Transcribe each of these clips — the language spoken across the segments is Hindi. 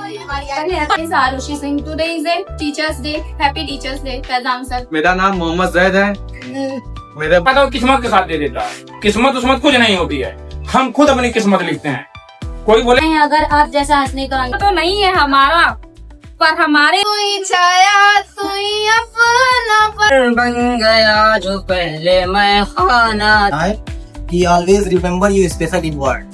Arushi Singh, today is a teachers day, happy teachers day Faizan sir. मेरा नाम मोहम्मद जैद है। मेरे पता किस्मत के साथ दे देता है, किस्मत उस्मत कुछ नहीं होती है, हम खुद अपनी किस्मत लिखते हैं। कोई बोले अगर आप जैसा हंसने का तो नहीं है हमारा, पर हमारे कोई छाया कोई अपना पर बन गया जो पहले मैं खाना था। He always remember you special in word.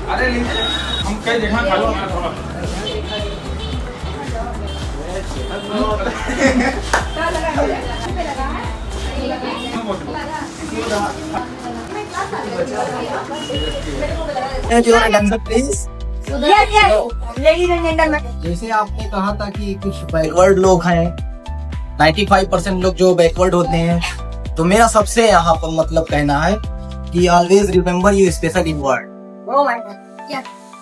अरे हम कहीं देखना खा लो थोड़ा। Please. जैसे आपने कहा था कि कुछ बैकवर्ड लोग हैं, 95% लोग जो बैकवर्ड होते हैं, तो मेरा सबसे यहाँ पर मतलब कहना है कि always remember you special in word.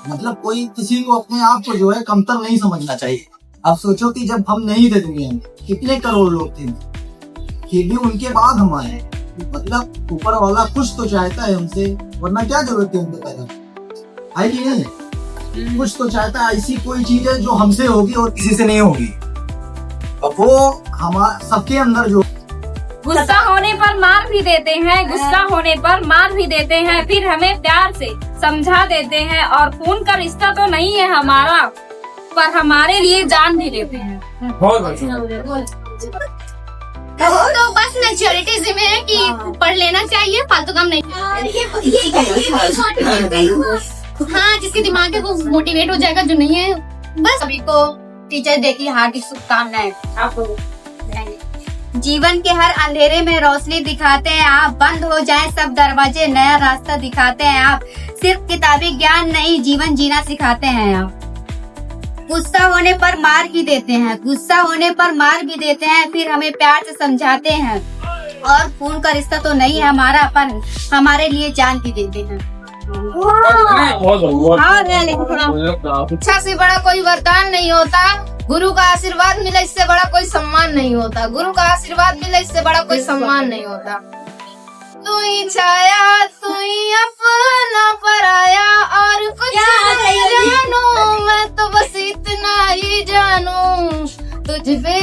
मतलब कोई किसी को अपने आप को जो है कमतर नहीं समझना चाहिए। आप सोचो कि जब हम नहीं थे दुनिया में कितने करोड़ लोग थे, फिर भी उनके बाद हम आए। मतलब ऊपर वाला कुछ तो चाहता है हमसे, वरना क्या जरूरत है उनके पैदा है कि नहीं? कुछ तो चाहता है, ऐसी कोई चीज है जो हमसे होगी और किसी से नहीं होगी। अब वो हमारे सबके अंदर जो गुस्सा होने पर मार भी देते हैं, गुस्सा होने पर मार भी देते हैं, फिर हमें प्यार से समझा देते हैं। और खून का रिश्ता तो नहीं है हमारा, पर हमारे लिए जान भी देते हैं। बहुत बढ़िया। तो बस मैच्योरिटी में है कि पढ़ लेना चाहिए, फालतू काम नहीं। हाँ, जिसके दिमाग है वो मोटिवेट हो जाएगा, जो नहीं है बस। सभी को टीचर डे की हार्दिक शुभकामनाएं। आपको जीवन के हर अंधेरे में रोशनी दिखाते हैं आप, बंद हो जाए सब दरवाजे नया रास्ता दिखाते हैं आप। सिर्फ किताबी ज्ञान नहीं, जीवन जीना सिखाते हैं आप। गुस्सा होने पर मार भी देते हैं, गुस्सा होने पर मार भी देते हैं, फिर हमें प्यार से समझाते हैं। और खून का रिश्ता तो नहीं है हमारा, पर हमारे लिए जान भी देते हैं। शिक्षा से बड़ा कोई वरदान नहीं होता, गुरु का आशीर्वाद मिला इससे बड़ा कोई सम्मान नहीं होता। गुरु का आशीर्वाद मिला इससे बड़ा कोई सम्मान नहीं होता। तू ही छाया तू ही अपना पराया, और कुछ नहीं जानू मैं तो बस इतना ही जानू। तुझ पे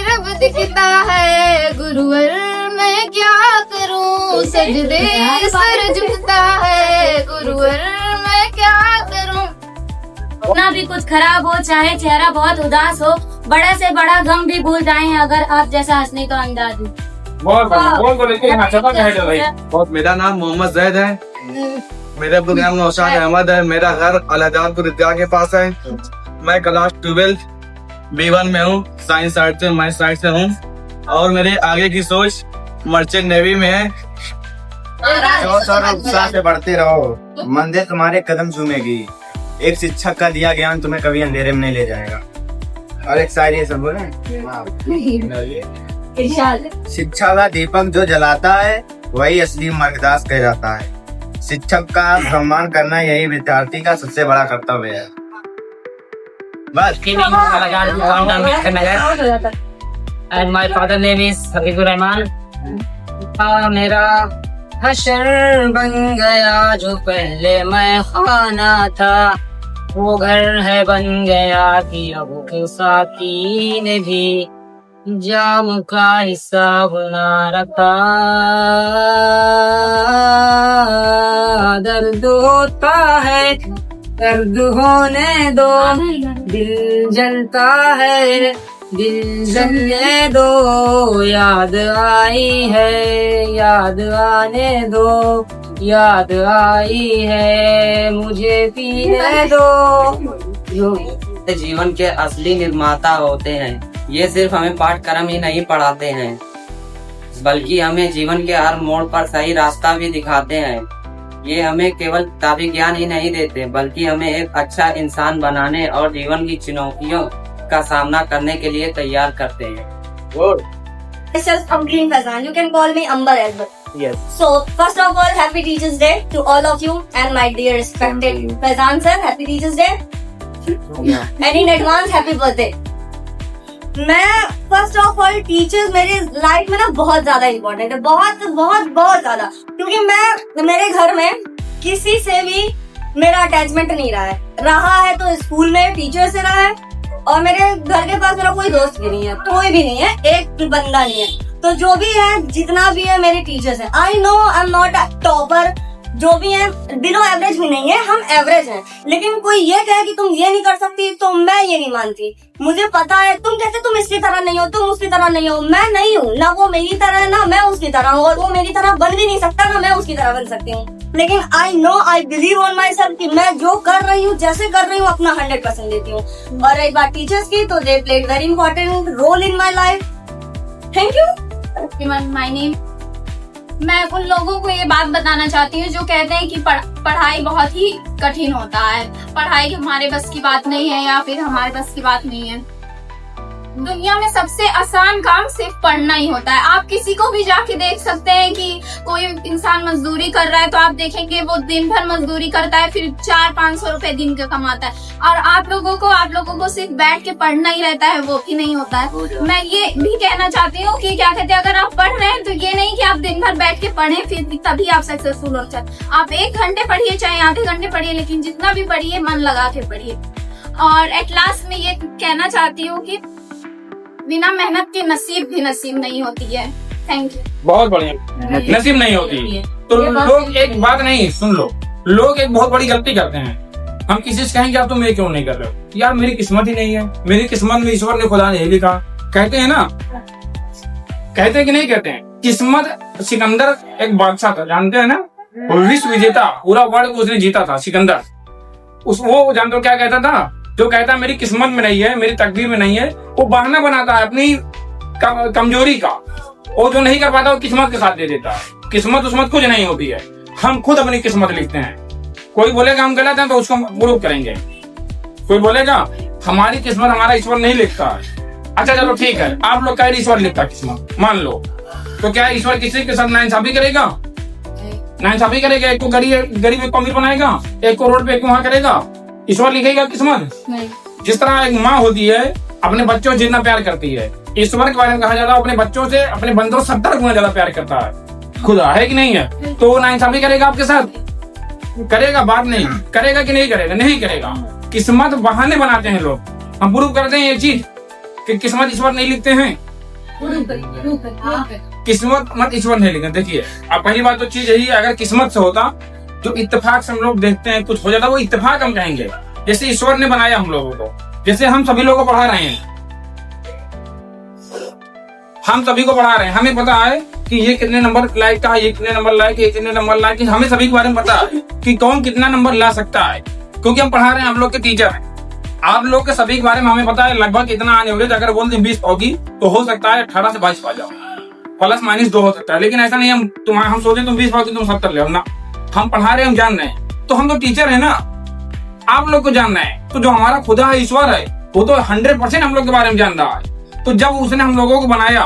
रब दिखता है गुरुवर, मैं क्या करूं सजदे सर झुकता है गुरुवर, मैं क्या करूं। ना भी कुछ खराब हो, चाहे चेहरा बहुत उदास हो, बड़ा से बड़ा गम भी भूल जाए अगर आप जैसा हंसने का अंदाज हो। बहुत मेरा नाम मोहम्मद जैद है। मेरे अब्दुल नाम नौशाद अहमद है। मेरा घर अलहदानपुर ईदगाह के पास है। मैं क्लास 12 B1 में हूँ, साइंस साइड से, मैथ साइड से हूँ। और मेरे आगे की सोच मर्चेंट नेवी में है। उत्साह से बढ़ते रहो, मंदिर तुम्हारे कदम चूमेगी। एक शिक्षक का दिया ज्ञान तुम्हें कभी अंधेरे में नहीं ले जाएगा। और एक शायरी सब बोले, शिक्षा का दीपक जो जलाता है वही असली मार्गदर्श कहलाता है। शिक्षक का सम्मान करना यही विद्यार्थी का सबसे बड़ा कर्तव्य है। बस। And my father name is Habibur Rahman. मेरा हशर बन गया जो पहले मैं खाना था, वो घर है बन गया कि अब साथी ने भी जाम का हिसाब ना रखा। दर्द होता है दर्द होने दो, दिल जलता है दिल जलने दो। याद आई है याद आने दो, याद आई है मुझे पीने दो। जीवन के असली निर्माता होते हैं, ये सिर्फ हमें पाठ्यक्रम ही नहीं पढ़ाते हैं, बल्कि हमें जीवन के हर मोड़ पर सही रास्ता भी दिखाते हैं। ये हमें केवल किताबी ज्ञान ही नहीं देते, बल्कि हमें एक अच्छा इंसान बनाने और जीवन की चुनौतियों का सामना करने के लिए तैयार करते हैं। Myself, Amreen Fazan. You can call me Amber as well. Yes. So, first of all, Happy Teachers Day to all of you and my dear respected Fazan sir. Happy Teachers Day. And in advance, Happy Birthday. मैं फर्स्ट ऑफ ऑल टीचर्स मेरी लाइफ में ना बहुत ज्यादा इम्पोर्टेंट है, बहुत बहुत बहुत ज्यादा, क्योंकि मैं मेरे घर में किसी से भी मेरा अटैचमेंट नहीं रहा है तो स्कूल में टीचर से रहा है, और मेरे घर के पास मेरा कोई दोस्त भी नहीं है, कोई भी नहीं है, एक बंदा नहीं है। तो जो भी है, जितना भी है, मेरे टीचर्स हैं। I know I am not a topper, जो भी है बिलो एवरेज भी नहीं है, हम एवरेज हैं। लेकिन कोई ये कहे कि तुम ये नहीं कर सकती, तो मैं ये नहीं मानती। मुझे पता है, तुम कहते तुम इसकी तरह नहीं हो, तुम उसकी तरह नहीं हो, मैं नहीं हूँ, ना वो मेरी तरह है ना मैं उसकी तरह हूँ, और वो मेरी तरह बन भी नहीं सकता, ना मैं उसकी तरह बन सकती हूँ। लेकिन I know, I believe on my self कि मैं जो कर रही हूँ, जैसे कर रही हूँ, अपना 100% देती हूँ। और एक बात टीचर्स की, तो they played very important role in my life. Thank you. My name. मैं उन लोगों को ये बात बताना चाहती हूँ जो कहते हैं कि पढ़ाई बहुत ही कठिन होता है, पढ़ाई हमारे बस की बात नहीं है, या फिर हमारे बस की बात नहीं है। दुनिया में सबसे आसान काम सिर्फ पढ़ना ही होता है। आप किसी को भी जाके देख सकते हैं कि कोई इंसान मजदूरी कर रहा है, तो आप देखेंगे वो दिन भर मजदूरी करता है, फिर 400-500 रुपए दिन का कमाता है। और आप लोगों को सिर्फ बैठ के पढ़ना ही रहता है, वो भी नहीं होता है। मैं ये भी कहना चाहती हूँ कि क्या कहते हैं, अगर आप पढ़ रहे हैं तो ये नहीं कि आप दिन भर बैठ के पढ़ें फिर तभी आप सक्सेसफुल हो सकते। आप 1 घंटे पढ़िए, चाहे आधे घंटे पढ़िए, लेकिन जितना भी पढ़िए मन लगा के पढ़िए। और एट लास्ट में ये कहना चाहती हूँ कि बिना मेहनत के नसीब भी नसीब नहीं होती है। Thank you. बहुत बढ़िया, नसीब नहीं होती। तो लोग एक बात नहीं, सुन लो, लोग एक बहुत बड़ी गलती करते हैं। हम किसी से कहेंगे आप तुम ये क्यों नहीं कर रहे हो, यार मेरी किस्मत ही नहीं है, मेरी किस्मत में ईश्वर ने खुदा ने लिखा। कहते हैं ना, कहते हैं कि नहीं कहते हैं। किस्मत, सिकंदर एक बादशाह था, जानते हैं ना, विश्व विजेता, पूरा वर्ल्ड को उसने जीता था सिकंदर। वो जानते हो क्या कहता था? जो कहता है मेरी किस्मत में नहीं है, मेरी तकदीर में नहीं है, वो बहाना बनाता है अपनी कमजोरी का। वो जो नहीं कर पाता वो किस्मत के साथ दे देता है। किस्मत उस्मत कुछ नहीं होती है, हम खुद अपनी किस्मत लिखते हैं। कोई बोलेगा हम गलत हैं तो उसको प्रूव करेंगे, कोई बोलेगा हमारी किस्मत हमारा ईश्वर नहीं लिखता है। अच्छा चलो ठीक है, आप लोग कह रहे ईश्वर लिखता किस्मत, मान लो, तो क्या ईश्वर किसी के साथ नाइंसाफी करेगा? नाइंसाफी करेगा? एक को गरीब को अमीर बनाएगा, एक को रोड पे, एक को वहां करेगा? ईश्वर लिखेगा किस्मत? नहीं। जिस तरह एक माँ होती है अपने बच्चों से जितना प्यार करती है, ईश्वर के बारे में कहा जाता है अपने बच्चों से, अपने बंदों 70 गुना ज्यादा प्यार करता है। खुदा है कि नहीं है? तो वो नाइंसाफी करेगा आपके साथ? करेगा? बात नहीं करेगा कि नहीं करेगा? नहीं करेगा। किस्मत बहाने बनाते हैं लोग, हम प्रूव करते हैं ये चीज कि किस्मत ईश्वर नहीं लिखते हैं। किस्मत मत ईश्वर नहीं लिखते। देखिए, अब पहली बात तो चीज यही है, अगर किस्मत से होता, जो इत्तेफाक से हम लोग देखते हैं कुछ हो जाता, वो इत्तेफाक हम कहेंगे। जैसे ईश्वर ने बनाया हम लोगों को, जैसे हम सभी लोगों को पढ़ा रहे हैं, हम सभी को पढ़ा रहे हैं, हमें पता है कि ये कितने नंबर लायक का है, ये कितने नंबर लायक, ये कितने नंबर लायक, हमें सभी के बारे में पता है कि कौन कितना नंबर ला सकता है, क्योंकि हम पढ़ा रहे हैं, हम लोग के टीचर हैं। आप लोग के सभी के बारे में हमें पता है लगभग इतना आने वाले, अगर बोलते 20 होगी तो हो सकता है 18 से 22 पा जाओ, प्लस माइनस 2 हो सकता है। लेकिन ऐसा नहीं हम सोचे तुम 20 पाओगे तुम 70 ले ना, हम पढ़ा रहे हैं, हम जान रहे हैं, तो हम तो टीचर है ना, आप लोग को जानना है। तो जो हमारा खुदा है, ईश्वर है, वो तो 100% हम लोग के बारे में जान रहा है। तो जब उसने हम लोगों को बनाया,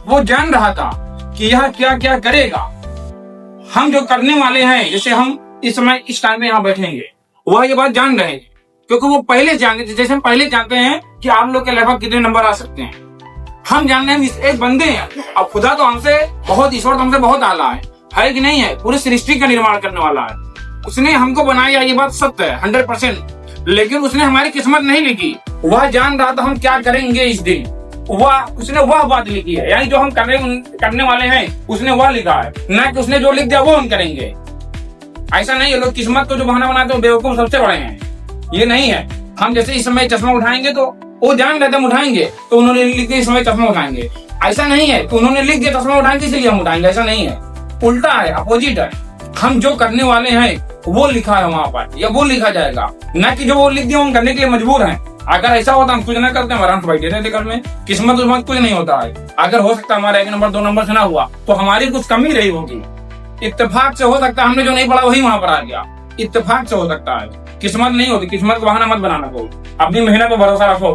वो जान रहा था कि यह क्या क्या करेगा, हम जो करने वाले हैं, जैसे हम इस समय इस टाइम में यहाँ बैठेंगे, वह ये बात जान रहे हैं, क्योंकि वो पहले जैसे हम पहले जानते हैं कि आप लोग के लगभग कितने नंबर आ सकते हैं, हम जानते हैं एक बंदे हैं। अब खुदा तो हमसे बहुत, ईश्वर तो हमसे बहुत आला है कि नहीं है? पूरी सृष्टि का निर्माण करने वाला है, उसने हमको बनाया, ये बात सत्य है 100%। लेकिन उसने हमारी किस्मत नहीं लिखी, वह जान रहा था हम क्या करेंगे इस दिन, उसने वह बात लिखी है, यानी जो हम करने वाले हैं उसने वह लिखा है, ना कि उसने जो लिख दिया वो हम करेंगे। ऐसा नहीं है, लोग किस्मत को जो बहाना बनाते हैं बेवकूफ सबसे बड़े हैं, ये नहीं है। हम जैसे इस समय चश्मा उठाएंगे तो वो जान रहे थे हम उठाएंगे, तो उन्होंने लिख दिया इस समय चश्मा उठाएंगे। ऐसा नहीं है कि उन्होंने लिख दिया चश्मा उठाएंगे इसलिए हम उठाएंगे, ऐसा नहीं है, उल्टा है, अपोजिट है। हम जो करने वाले हैं वो लिखा है वहां पर, या वो लिखा जाएगा, ना कि जो वो लिख दिया हम करने के लिए मजबूर हैं। अगर ऐसा होता हम कुछ ना करते, हमारा हम बैठे रहते घर में। किस्मत उस्मत कुछ नहीं होता है। अगर हो सकता हमारा 1 नंबर 2 नंबर से ना हुआ तो हमारी कुछ कमी रही होगी। इत्तेफाक से हो सकता हमने जो नहीं पढ़ा वही वहां पर आ गया, इत्तेफाक से हो सकता है। किस्मत नहीं होती, किस्मत का बहाना मत बनाना को, अपनी मेहनत पर भरोसा रखो।